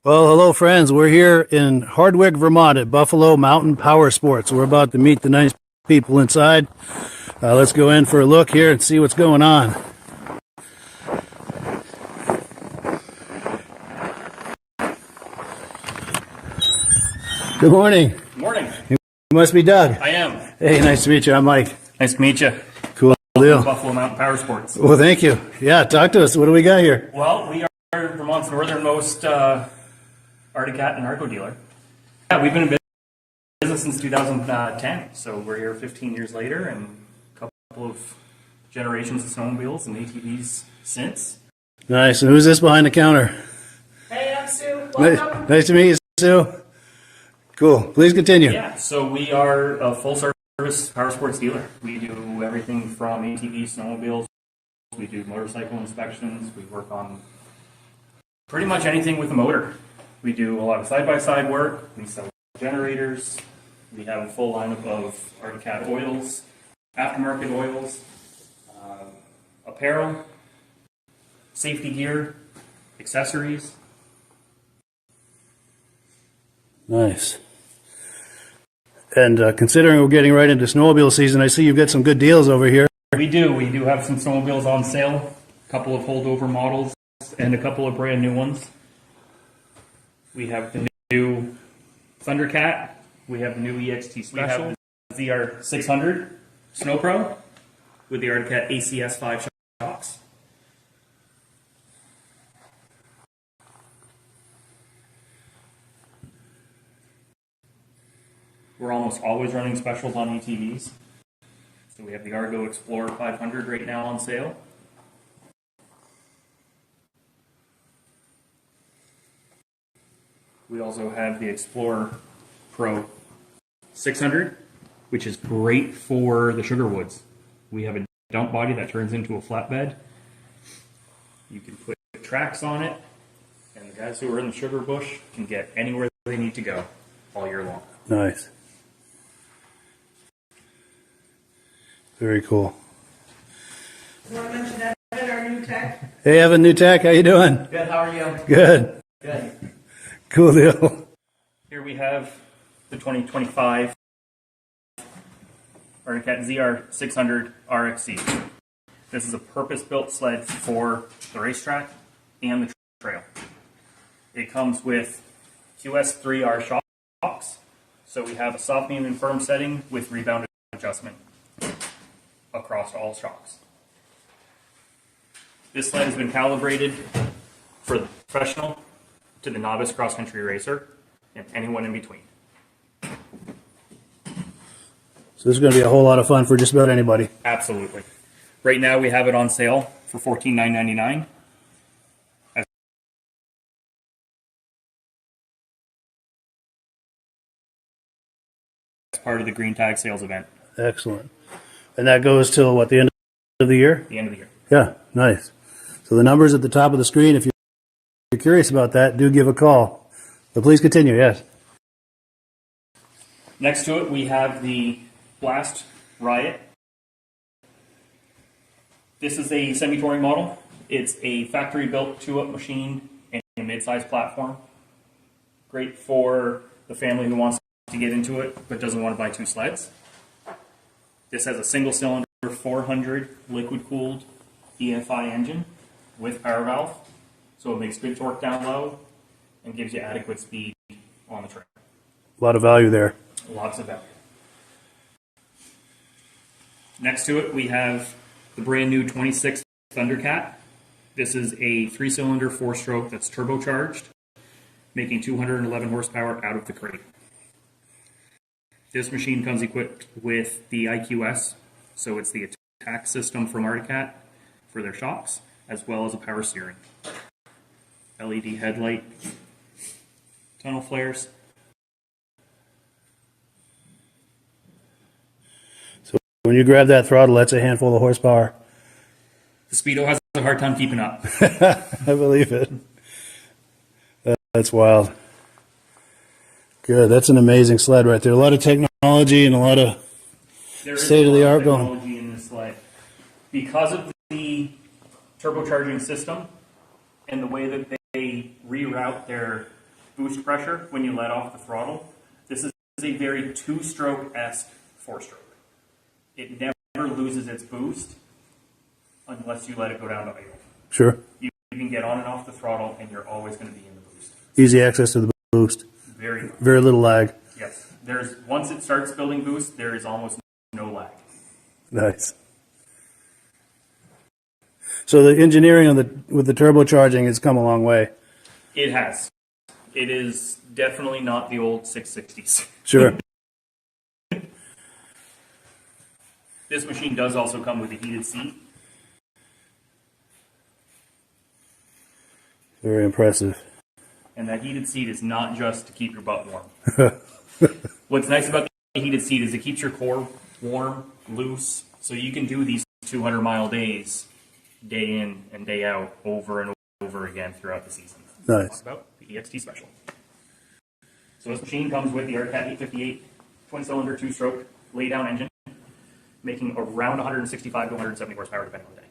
Well, hello, friends. We're here in Hardwick, Vermont at Buffalo Mountain Powersports. We're about to meet the nice people inside. Let's go in for a look here and see what's going on. Good morning. Good morning. You must be Doug. I am. Hey, nice to meet you. I'm Mike. Nice to meet you. Cool deal. Buffalo Mountain Powersports. Well, thank you. Yeah, talk to us. What do we got here? Well, we are Vermont's northernmost Arctic Cat and Arco dealer. Yeah, we've been in business since 2010, so we're here 15 years later and a couple of generations of snowmobiles and ATVs since. Nice. And who's this behind the counter? Hey, I'm Sue. Welcome. Nice to meet you, Sue. Cool. Please continue. Yeah, so we are a full-service powersports dealer. We do everything from ATVs, snowmobiles. We do motorcycle inspections. We work on pretty much anything with a motor. We do a lot of side-by-side work. We sell generators. We have a full lineup of Arctic Cat oils, aftermarket oils, apparel, safety gear, accessories. Nice. And considering we're getting right into snowmobile season, I see you've got some good deals over here. We do. We do have some snowmobiles on sale, a couple of holdover models, and a couple of brand new ones. We have the new Thundercat. We have the new EXT Special. We have the ZR600 Snow Pro with the Arctic Cat ACS 5 shocks. We're almost always running specials on ATVs. So we have the Argo Explorer 500 right now on sale. We also have the Explorer Pro 600, which is great for the sugar woods. We have a dump body that turns into a flatbed. You can put tracks on it, and the guys who are in the sugar bush can get anywhere they need to go all year long. Nice. Very cool. You want to mention Evan, our new tech? Hey, Evan, new tech. How you doing? Good, how are you? Good. Good. Cool deal. Here we have the 2025 Arctic Cat ZR600 RXC. This is a purpose-built sled for the racetrack and the trail. It comes with QS3R shocks, so we have a soft, medium, and firm setting with rebound adjustment across all shocks. This sled has been calibrated for the professional to the novice cross-country racer and anyone in between. So this is going to be a whole lot of fun for just about anybody. Absolutely. Right now we have it on sale for $14,999. As part of the Green Tag sales event. Excellent. And that goes till what, the end of the year? The end of the year. Yeah, nice. So the number's at the top of the screen. If you're curious about that, do give a call. But please continue, yes. Next to it, we have the Blast Riot. This is a semi-touring model. It's a factory-built 2-up machine and a mid-size platform. Great for the family who wants to get into it but doesn't want to buy two sleds. This has a single-cylinder 400 liquid-cooled EFI engine with power valve, so it makes good torque down low and gives you adequate speed on the trail. A lot of value there. Lots of value. Next to it, we have the brand new 26 Thundercat. This is a 3-cylinder 4-stroke that's turbocharged, making 211 horsepower out of the crate. This machine comes equipped with the IQS, so it's the attack system from Arctic Cat for their shocks, as well as a power steering. LED headlight, tunnel flares. So when you grab that throttle, that's a handful of horsepower. The Speedo has a hard time keeping up. I believe it. That's wild. Good. That's an amazing sled right there. A lot of technology and a lot of state-of-the-art going. Technology in this sled. Because of the turbocharging system and the way that they reroute their boost pressure when you let off the throttle. This is a very two-stroke-esque four-stroke. It never loses its boost unless you let it go down to idle. Sure. You can get on and off the throttle, and you're always going to be in the boost. Easy access to the boost. Very little lag. Yes. Once it starts building boost, there is almost no lag. Nice. So the engineering with the turbocharging has come a long way. It has. It is definitely not the old 660s. Sure. This machine does also come with a heated seat. Very impressive. And that heated seat is not just to keep your butt warm. What's nice about the heated seat is it keeps your core warm, loose, so you can do these 200-mile days, day in and day out, over and over again throughout the season. Nice. Talk about the EXT Special. So this machine comes with the Aircat 858 twin-cylinder, two-stroke, lay-down engine, making around 165 to 170 horsepower depending on the day.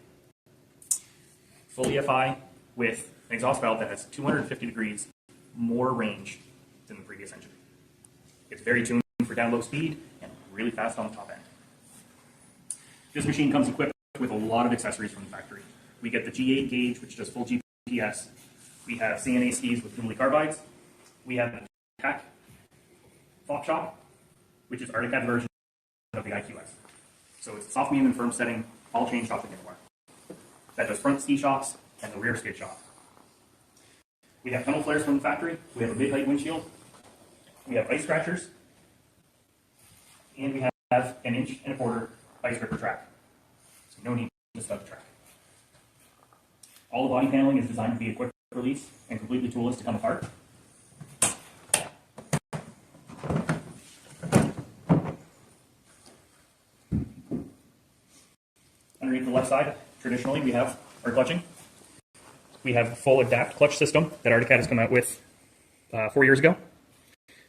Full EFI with an exhaust valve that has 250 degrees more range than the previous engine. It's very tuned for down low speed and really fast on the top end. This machine comes equipped with a lot of accessories from the factory. We get the G8 gauge, which does full GPS. We have CNA skis with dually carbides. We have the TAC Flop Shop, which is Arctic Cat's version of the IQS. So it's a soft, medium, and firm setting, all chain shocks anywhere. That does front ski shocks and the rear skid shock. We have tunnel flares from the factory. We have a mid-height windshield. We have ice scratchers. And we have an 1.25 inch ice gripper track. So no need to stub the track. All the body paneling is designed to be a quick release and completely toolless to come apart. Underneath the left side, traditionally, we have our clutching. We have a full adapt clutch system that Arctic Cat has come out with 4 years ago.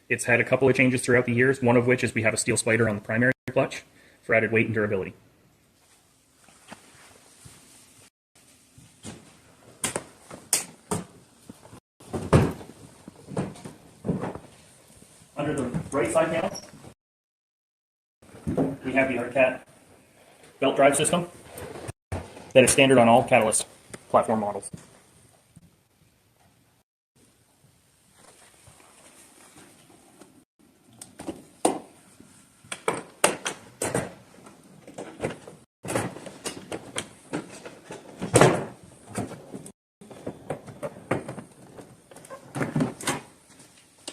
It's had a couple of changes throughout the years, one of which is we have a steel spider on the primary clutch for added weight and durability. Under the right side panel, we have the Arctic Cat belt drive system that is standard on all Catalyst platform models.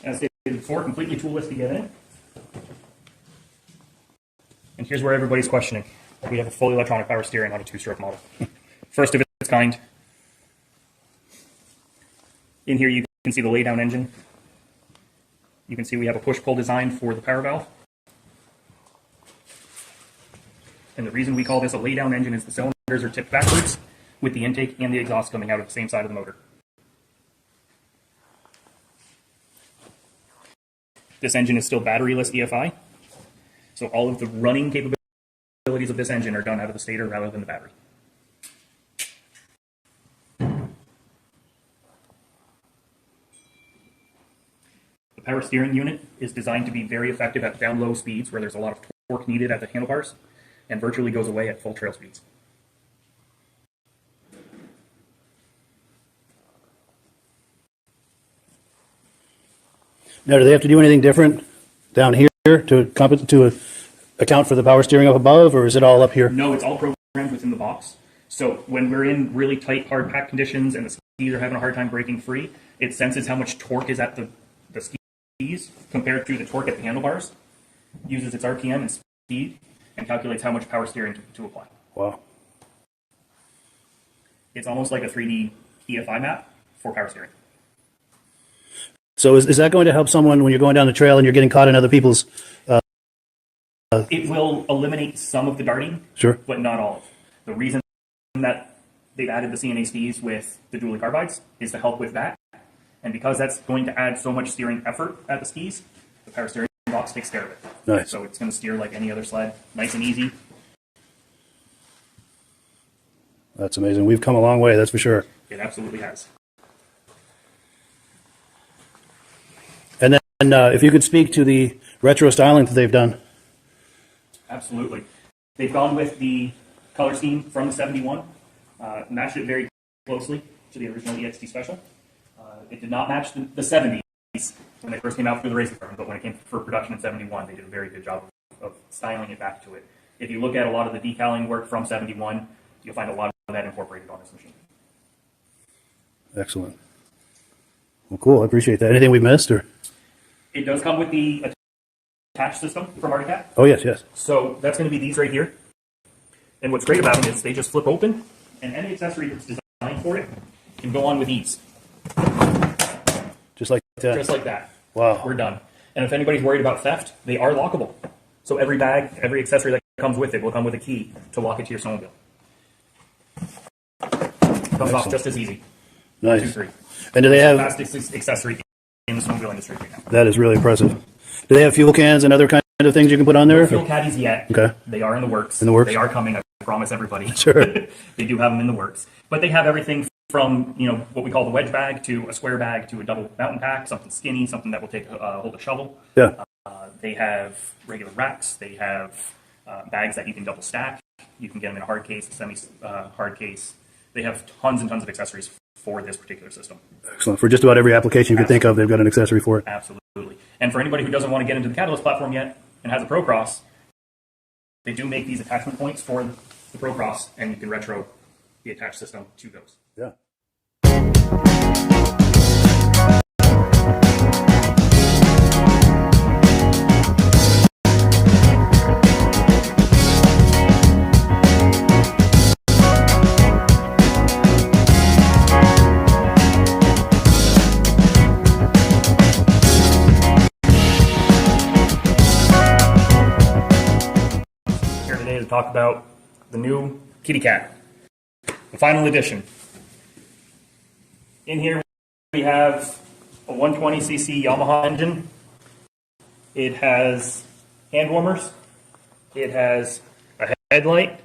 As stated before, completely toolless to get in. And here's where everybody's questioning. We have a fully electronic power steering on a two-stroke model. First of its kind. In here you can see the lay-down engine. You can see we have a push-pull design for the power valve. And the reason we call this a lay-down engine is the cylinders are tipped backwards with the intake and the exhaust coming out of the same side of the motor. This engine is still batteryless EFI, so all of the running capabilities of this engine are done out of the stator rather than the battery. The power steering unit is designed to be very effective at down low speeds where there's a lot of torque needed at the handlebars and virtually goes away at full trail speeds. Now, do they have to do anything different down here to account for the power steering up above, or is it all up here? No, it's all programmed within the box. So when we're in really tight, hard pack conditions and the skis are having a hard time breaking free, it senses how much torque is at the skis compared to the torque at the handlebars, uses its RPM and speed, and calculates how much power steering to apply. Wow. It's almost like a 3D EFI map for power steering. So is that going to help someone when you're going down the trail and you're getting caught in other people's... It will eliminate some of the darting, Sure. but not all of it. The reason that they've added the CNA skis with the dually carbides is to help with that. And because that's going to add so much steering effort at the skis, the power steering box takes care of it. Nice. So it's going to steer like any other sled, nice and easy. That's amazing. We've come a long way, that's for sure. It absolutely has. if you could speak to the retro styling that they've done. Absolutely. They've gone with the color scheme from the 71, matched it very closely to the original EXT Special. It did not match the 70s when they first came out for the racing firm, but when it came for production in 71, they did a very good job of styling it back to it. If you look at a lot of the decaling work from 71, you'll find a lot of that incorporated on this machine. Excellent. Well, cool. I appreciate that. Anything we missed? Or? It does come with the attached system from Hardwick. Oh, yes, yes. So that's going to be these right here. And what's great about them is they just flip open, and any accessory that's designed for it can go on with ease. Just like that? Just like that. Wow. We're done. And if anybody's worried about theft, they are lockable. So every bag, every accessory that comes with it will come with a key to lock it to your snowmobile. Comes off just as easy. Nice. 2, 3. And do they have... Fastest accessory in the snowmobile industry right now. That is really impressive. Do they have fuel cans and other kind of things you can put on there? No fuel caddies yet. Okay. They are in the works. In the works? They are coming, I promise everybody. Sure. They do have them in the works. But they have everything from, what we call the wedge bag to a square bag to a double mountain pack, something skinny, something that will take hold a shovel. Yeah. They have regular racks. They have bags that you can double stack. You can get them in a hard case, a semi-hard case. They have tons and tons of accessories for this particular system. Excellent. For just about every application you can think of, they've got an accessory for it. Absolutely. And for anybody who doesn't want to get into the Catalyst platform yet and has a Pro Cross, they do make these attachment points for the Pro Cross, and you can retro the attached system to those. Yeah. Here today to talk about the new Kitty Cat, the final edition. In here we have a 120cc Yamaha engine. It has hand warmers. It has a headlight.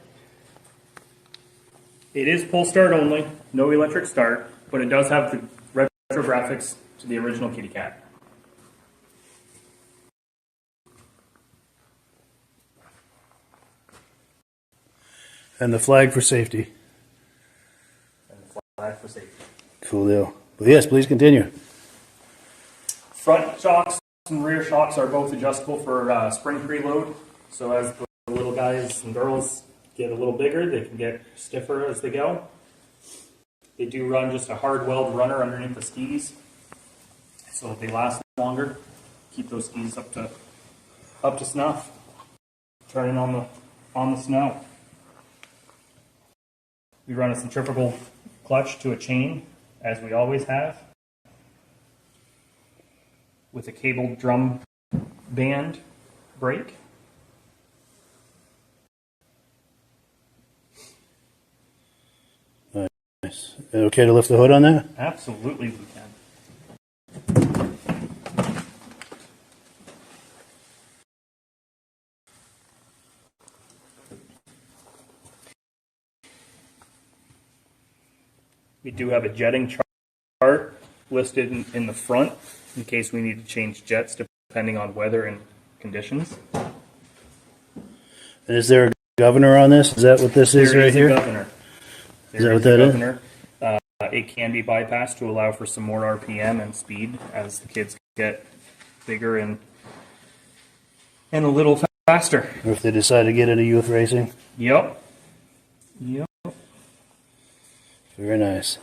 It is pull start only, no electric start, but it does have the retro graphics to the original Kitty Cat. And the flag for safety. And the flag for safety. Cool deal. Well, yes, please continue. Front shocks and rear shocks are both adjustable for spring preload. So as the little guys and girls get a little bigger, they can get stiffer as they go. They do run just a hard weld runner underneath the skis, so that they last longer. Keep those skis up to snuff. Turning on the snow. We run a centrifugal clutch to a chain, as we always have, with a cabled drum band brake. Nice. Okay to lift the hood on that? Absolutely we can. We do have a jetting chart listed in the front in case we need to change jets depending on weather and conditions. And is there a governor on this? Is that what this is right here? Governor. Is that what that is? Governor. It can be bypassed to allow for some more RPM and speed as the kids get bigger and a little faster. Or if they decide to get into youth racing? Yep. Very nice.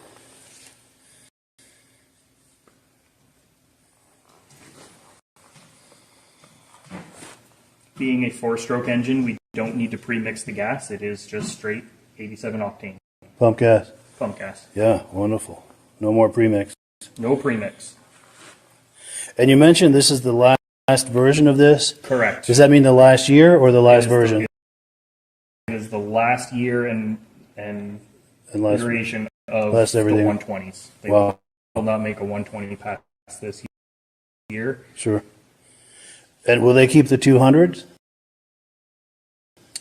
Being a 4-stroke engine, we don't need to pre-mix the gas. It is just straight 87 octane Pump gas? pump gas. Yeah, wonderful. No more premix. No premix. And you mentioned this is the last version of this? Correct. Does that mean the last year or the last It version? It is the last year and last, iteration of last the everything. 120s. They Wow. will not make a 120 past this year. Sure. And will they keep the 200s?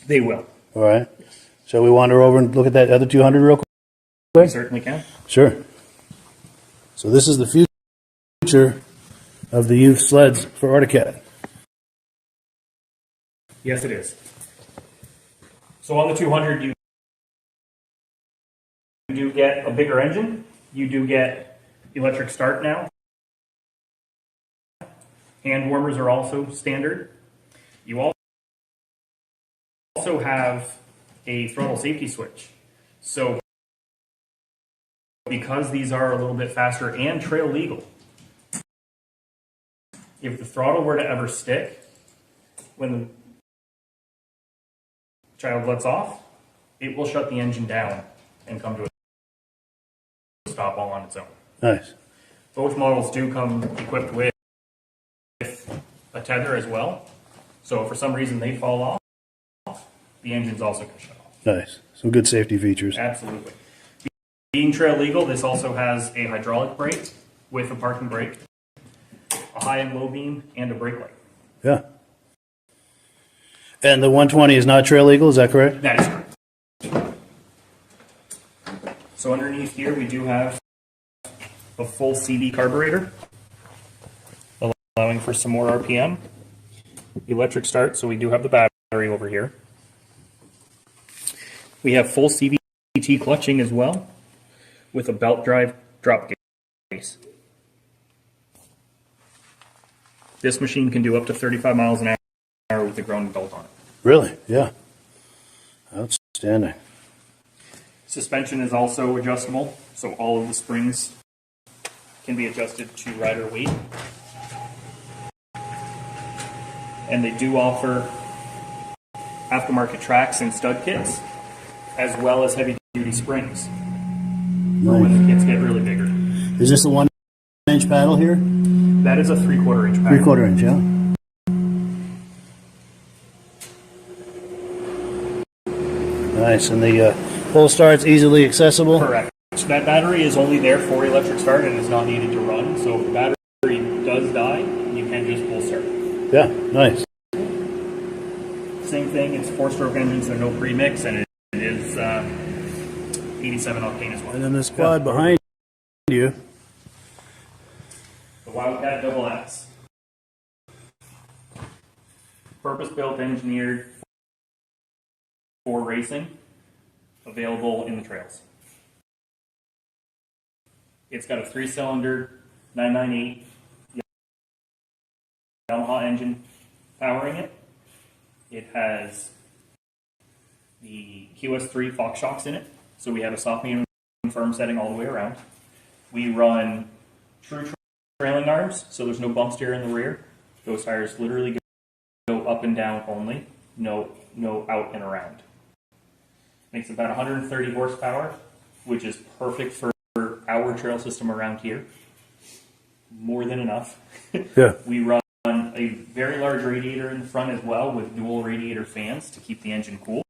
They will. All right. Shall we wander over and look at that other 200 real quick? We certainly can. Sure. So this is the future of the youth sleds for AutoCAD. Yes, it is. So on the 200, you do get a bigger engine. You do get electric start now. Hand warmers are also standard. You also have a throttle safety switch. So because these are a little bit faster and trail legal, if the throttle were to ever stick when the child lets off, it will shut the engine down and come to a stop all on its own. Nice. Both models do come equipped with a tether as well. So if for some reason they fall off, the engine's also going to shut off. Nice. Some good safety features. Absolutely. Being trail legal, this also has a hydraulic brake with a parking brake, a high and low beam, and a brake light. Yeah. And the 120 is not trail legal, is that correct? That is correct. So underneath here, we do have a full CV carburetor, allowing for some more RPM. Electric start, so we do have the battery over here. We have full CVT clutching as well, with a belt drive drop case. This machine can do up to 35 miles an hour with the grounding belt on it. Really? Yeah. Outstanding. Suspension is also adjustable, so all of the springs can be adjusted to rider weight. And they do offer aftermarket tracks and stud kits, as well as heavy-duty springs for when the kits get really bigger. Is this a 1-inch paddle here? That is a 3/4 inch paddle. 3/4 inch, yeah. Nice, and the pull start's easily accessible? Correct. So that battery is only there for electric start and is not needed to run. So if the battery does die, you can just pull start. Yeah, nice. Same thing, it's 4-stroke engines, so no premix, and it is 87 octane as well. And then this quad behind you. The Wildcat Double X. Purpose-built, engineered for racing, available in the trails. It's got a 3-cylinder 998 Yamaha engine powering it. It has the QS3 Fox shocks in it, so we have a soft, medium, and firm setting all the way around. We run true trailing arms, so there's no bump steer in the rear. Those tires literally go up and down only, no out and around. Makes about 130 horsepower, which is perfect for our trail system around here. More than enough. Yeah. We run a very large radiator in the front as well, with dual radiator fans to keep the engine cool.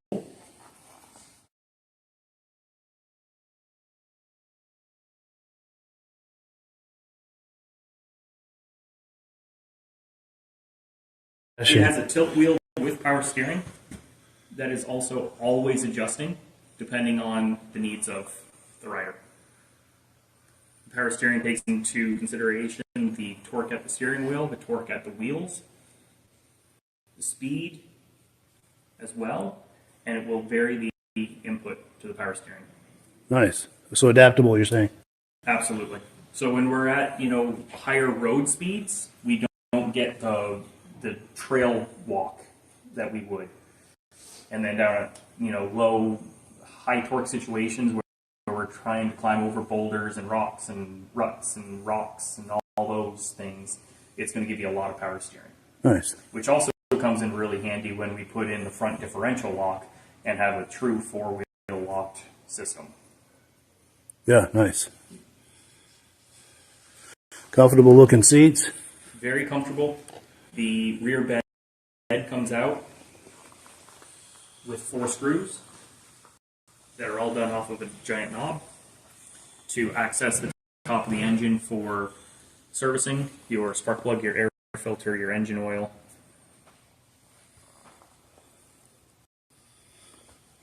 It has a tilt wheel with power steering that is also always adjusting depending on the needs of the rider. The power steering takes into consideration the torque at the steering wheel, the torque at the wheels, the speed as well, and it will vary the input to the power steering. Nice. So adaptable, you're saying? Absolutely. So when we're at, higher road speeds, we don't get the trail walk that we would. And then down at, low, high torque situations where we're trying to climb over boulders and rocks and ruts and rocks and all those things, it's going to give you a lot of power steering. Nice. Which also comes in really handy when we put in the front differential lock and have a true 4-wheel locked system. Yeah, nice. Comfortable looking seats. Very comfortable. The rear bed comes out with 4 screws that are all done off of a giant knob to access the top of the engine for servicing your spark plug, your air filter, your engine oil.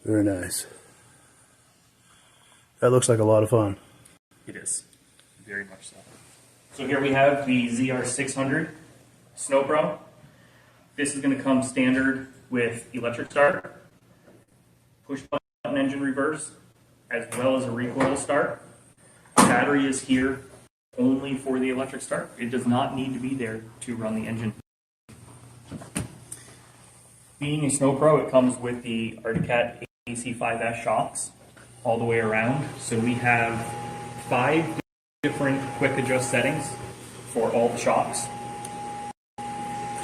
Very nice. That looks like a lot of fun. It is. Very much so. So here we have the ZR600 Snow Pro. This is going to come standard with electric start, push button engine reverse, as well as a recoil start. Battery is here only for the electric start. It does not need to be there to run the engine. Being a Snow Pro, it comes with the Arctic AC5S shocks all the way around. So we have 5 different quick adjust settings for all the shocks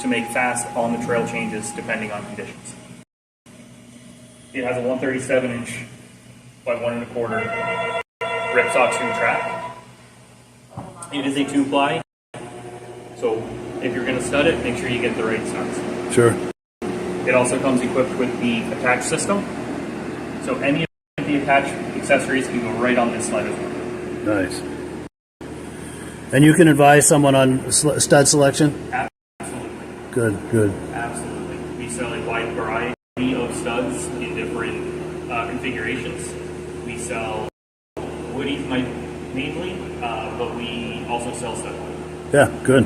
to make fast on the trail changes depending on conditions. It has a 137-inch by 1 1/4 ripsaw tube track. It is a 2-ply, so if you're going to stud it, make sure you get the right studs. Sure. It also comes equipped with the attach system, so any of the attached accessories can go right on this sled as well. Nice. And you can advise someone on stud selection? Absolutely. Good. Absolutely. We sell a wide variety of studs in different configurations. We sell woodies mainly, but we also sell stud. Yeah, good.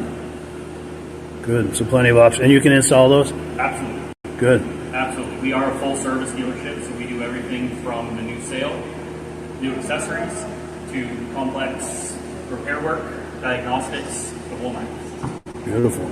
So plenty of options. And you can install those? Absolutely. Good. Absolutely. We are a full service dealership, so we do everything from the new sale, new accessories, to complex repair work, diagnostics, the whole nine. Beautiful.